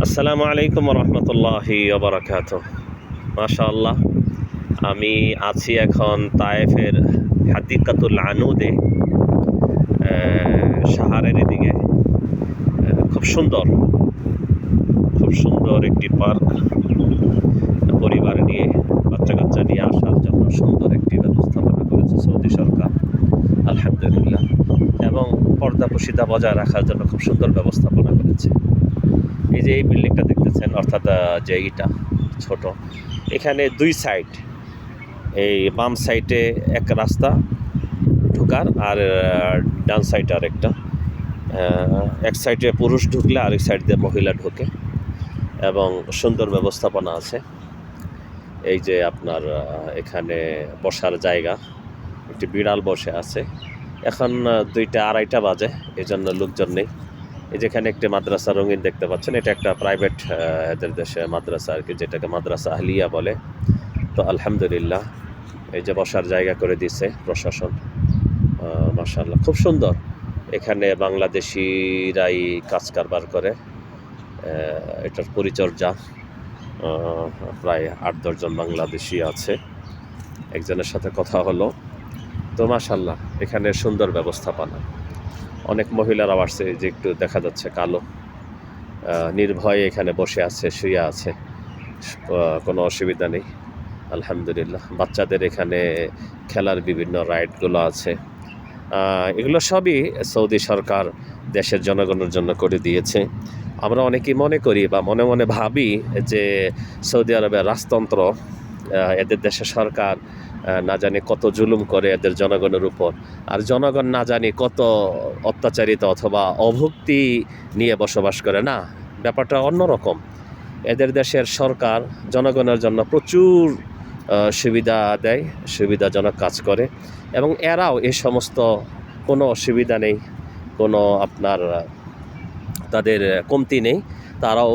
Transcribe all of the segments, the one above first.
আসসালামু আলাইকুম রহমতুল্লাহি ওবরাকাতুহ। মাশাআল্লাহ, আমি আছি এখন তায়েফের হাদিকাতুল আনুদে, সাহারের এদিকে। খুব সুন্দর, খুব সুন্দর একটি পার্ক। পরিবার নিয়ে, বাচ্চা কাচ্চা নিয়ে আসার জন্য সুন্দর একটি ব্যবস্থাপনা করেছে সৌদি সরকার, আলহামদুলিল্লাহ। এবং পর্দা প্রশিদা বজায় রাখার জন্য খুব সুন্দর ব্যবস্থাপনা করেছে। এই যে এই বিল্ডিংটা দেখতেছেন, অর্থাৎ যে ইটা ছোট, এখানে দুই সাইড, এই বাম সাইডে এক রাস্তা ঢোকার, আর ডান সাইডে আরেকটা। এক সাইডে পুরুষ ঢুকলে আরেক সাইড দিয়ে মহিলা ঢোকে, এবং সুন্দর ব্যবস্থাপনা আছে। এই যে আপনার এখানে বসার জায়গা, একটি বিড়াল বসে আছে। এখন 2টা 2:30 বাজে, এই জন্য লোকজন নেই। এই যেখানে একটি মাদ্রাসা রঙিন দেখতে পাচ্ছেন, এটা একটা প্রাইভেট এদের দেশে মাদ্রাসা আর কি, যেটাকে মাদ্রাসা আহলিয়া বলে। তো আলহামদুলিল্লাহ, এই যে বসার জায়গা করে দিয়েছে প্রশাসন, মাশাআল্লাহ খুব সুন্দর। এখানে বাংলাদেশিরাই কাজ কারবার করে, এটার পরিচর্যা। প্রায় 8-10 জন বাংলাদেশি আছে। একজনের সাথে কথা হলো, তো মাশাআল্লাহ এখানে সুন্দর ব্যবস্থাপনা। অনেক মহিলারাও আসছে, যে একটু দেখা যাচ্ছে কালো, নির্ভয়ে এখানে বসে আছে, শুয়ে আছে, কোনো অসুবিধা নেই আলহামদুলিল্লাহ। বাচ্চাদের এখানে খেলার বিভিন্ন রাইডগুলো আছে। এগুলো সবই সৌদি সরকার দেশের জনগণের জন্য করে দিয়েছে। আমরা অনেকেই মনে করি বা মনে মনে ভাবি যে সৌদি আরবের রাজতন্ত্র, এদের দেশের সরকার না জানি কত জুলুম করে এদের জনগণের উপর, আর জনগণ না জানি কত অত্যাচারিত অথবা অভুক্তি নিয়ে বসবাস করে। না, ব্যাপারটা অন্যরকম। এদের দেশের সরকার জনগণের জন্য প্রচুর সুবিধা দেয়, সুবিধাজনক কাজ করে, এবং এরাও এই সমস্ত কোনো অসুবিধা নেই, কোনো আপনার তাদের কমতি নেই। তারাও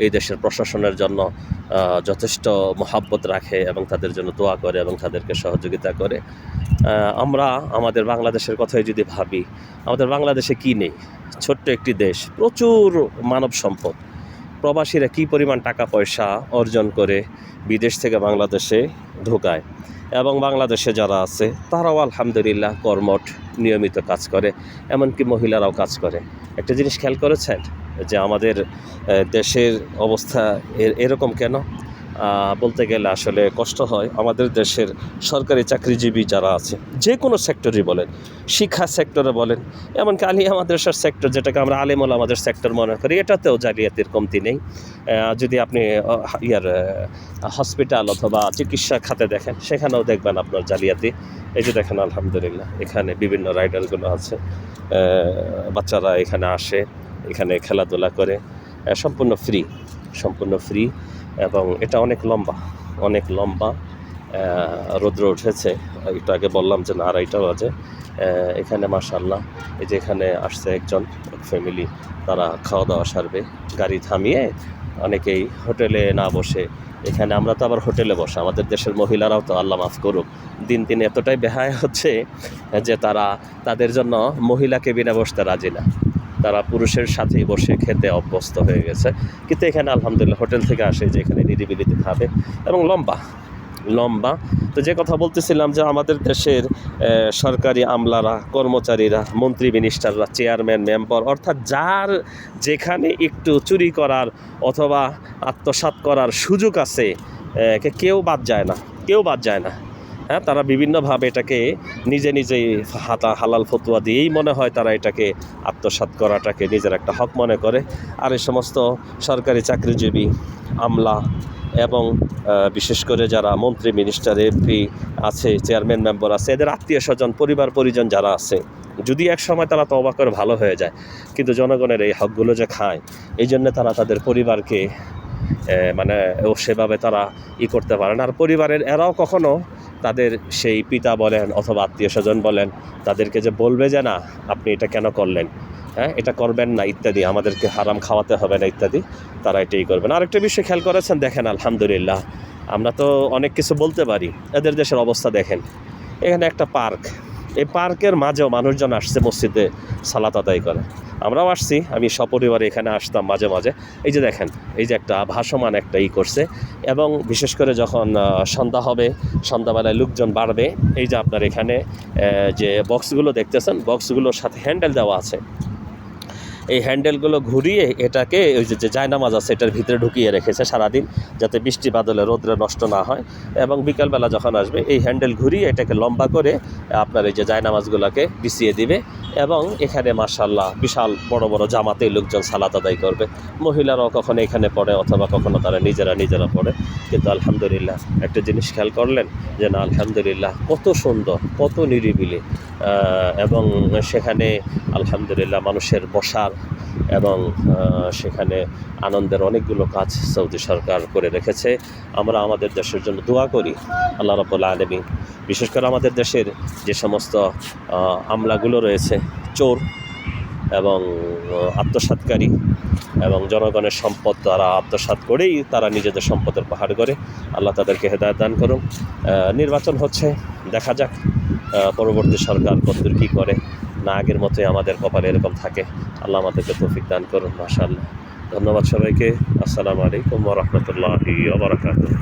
এই দেশের প্রশাসনের জন্য যথেষ্ট মহাব্বত রাখে এবং তাদের জন্য দোয়া করে এবং তাদেরকে সহযোগিতা করে। আমরা আমাদের বাংলাদেশের কথাই যদি ভাবি, আমাদের বাংলাদেশে কি নেই? ছোট্ট একটি দেশ, প্রচুর মানব সম্পদ। প্রবাসীরা কী পরিমাণ টাকা পয়সা অর্জন করে বিদেশ থেকে বাংলাদেশে ঢোকায়, এবং বাংলাদেশে যারা আছে তারাও আলহামদুলিল্লাহ কর্মঠ, নিয়মিত কাজ করে, এমনকি মহিলারাও কাজ করে। একটা জিনিস খেয়াল করেছেন যে আমাদের দেশের অবস্থা এরকম কেন? বলতে গেলে আসলে কষ্ট হয়। আমাদের দেশের সরকারি চাকরিজীবী যারা আছে, যে কোনো সেক্টরই বলেন, শিক্ষা সেক্টরে বলেন, এমনকি আলিয়া মাদ্রাসার সেক্টর, যেটাকে আমরা আলেমুল আমাদের সেক্টর মনে করি, এটাতেও জালিয়াতির কমতি নেই। যদি আপনি হসপিটাল অথবা চিকিৎসা খাতে দেখেন, সেখানেও দেখবেন আপনার জালিয়াতি। এই যে দেখেন আলহামদুলিল্লাহ, এখানে বিভিন্ন রাইডারগুলো আছে, বাচ্চারা এখানে আসে, এখানে খেলাধুলা করে, সম্পূর্ণ ফ্রি, সম্পূর্ণ ফ্রি। এবং এটা অনেক লম্বা, অনেক লম্বা। রৌদ্র উঠেছে, একটু আগে বললাম যে 2:30 বাজে। এখানে মাশাআল্লাহ, এই যে এখানে আসছে একজন ফ্যামিলি, তারা খাওয়া দাওয়া সারবে, গাড়ি থামিয়ে। অনেকেই হোটেলে না বসে এখানে, আমরা তো আবার হোটেলে বসে, আমাদের দেশের মহিলারাও তো আল্লাহ মাফ করুক, দিন দিন এতটাই বেহায়া হচ্ছে যে তারা তাদের জন্য মহিলা কেবিনে বসতে রাজি না, তারা পুরুষের সাথেই বসে খেতে অভ্যস্ত হয়ে গেছে। কিন্তু এখানে আলহামদুলিল্লাহ হোটেল থেকে আসে, যে এখানে নিরিবিলিতে খাবে, এবং লম্বা লম্বা। তো যে কথা বলতেছিলাম, যে আমাদের দেশের সরকারি আমলারা, কর্মচারীরা, মন্ত্রী মিনিস্টাররা, চেয়ারম্যান, মেম্বার, অর্থাৎ যার যেখানে একটু চুরি করার অথবা আত্মসাৎ করার সুযোগ আছে, কেউ বাদ যায় না, কেউ বাদ যায় না। হ্যাঁ, তারা বিভিন্নভাবে এটাকে নিজে নিজেই হালাল ফতুয়া দিয়েই মনে হয় তারা এটাকে আত্মসাৎ করাটাকে নিজের একটা হক মনে করে। আর এই সমস্ত সরকারি চাকরিজীবী, আমলা, এবং বিশেষ করে যারা মন্ত্রী, মিনিস্টার, এমপি আছে, চেয়ারম্যান, মেম্বার আছে, এদের আত্মীয় স্বজন, পরিবার পরিজন যারা আছে, যদি এক সময় তারা তওবা করে ভালো হয়ে যায়, কিন্তু জনগণের এই হকগুলো যে খায়, এই জন্য তারা তাদের পরিবারকে মানে সেভাবে তারা করতে পারে না। আর পরিবারের এরাও কখনো তাদের সেই পিতা বলেন অথবা আত্মীয় স্বজন বলেন, তাদেরকে যে বলবে যে না আপনি এটা কেন করলেন, হ্যাঁ এটা করবেন না ইত্যাদি, আমাদেরকে হারাম খাওয়াতে হবে না ইত্যাদি, তারা এটাই করবেন। আরেকটা বিষয় খেয়াল করেছেন, দেখেন আলহামদুলিল্লাহ, আমরা তো অনেক কিছু বলতে পারি, এদের দেশের অবস্থা দেখেন। এখানে একটা পার্ক, এই পার্কের মাঝেও মানুষজন আসছে মসজিদে সালাত আদায় করে। আমরাও আসছি, আমি সপরিবারে এখানে আসতাম মাঝে মাঝে। এই যে দেখেন, এই যে একটা ভাসমান একটা করছে, এবং বিশেষ করে যখন সন্ধ্যা হবে, সন্ধ্যাবেলায় লোকজন বাড়বে, এই যে আপনার এখানে যে বক্সগুলো দেখতেছেন, বক্সগুলোর সাথে হ্যান্ডেল দেওয়া আছে। এই হ্যান্ডেলগুলো ঘুরিয়ে এটাকে ওই যে জায়নামাজ আছে এটার ভিতরে ঢুকিয়ে রেখেছে সারাদিন, যাতে বৃষ্টি বাদলে রোদ্রে নষ্ট না হয়। এবং বিকালবেলা যখন আসবে এই হ্যান্ডেল ঘুরিয়ে এটাকে লম্বা করে আপনার এই যে জায়নামাজগুলোকে বিছিয়ে দিবে, এবং এখানে মাশাআল্লাহ বিশাল বড় বড় জামাতে লোকজন সালাত আদায় করবে। মহিলারাও কখনো এখানে পড়ে, অথবা কখনো তারা নিজেরা পড়ে। কিন্তু আলহামদুলিল্লাহ একটা জিনিস খেয়াল করলেন যে না, আলহামদুলিল্লাহ কত সুন্দর, কত নিরিবিলি, এবং সেখানে আলহামদুলিল্লাহ মানুষের বসার এবং সেখানে আনন্দের অনেকগুলো কাজ সৌদি সরকার করে রেখেছে। আমরা আমাদের দেশের জন্য দোয়া করি আল্লাহ রাব্বুল আলামিন, বিশেষ করে আমাদের দেশের যে সমস্ত আমলাগুলো রয়েছে, চোর এবং আত্মসাৎকারী এবং জনগণের সম্পদ তারা আত্মসাৎ করেই তারা নিজেদের সম্পদের পাহাড় করে, আল্লাহ তাদেরকে হেদায়েত দান করুন। নির্বাচন হচ্ছে, দেখা যাক পরবর্তী সরকার কতদূর কী করে। না আগের মতোই আমাদের কপালে এরকম থাকে। আল্লাহ আমাদেরকে তৌফিক দান করুন। মাশাআল্লাহ। ধন্যবাদ সবাইকে। আসসালামু আলাইকুম ওয়া রাহমাতুল্লাহি ওয়া বারাকাতুহু।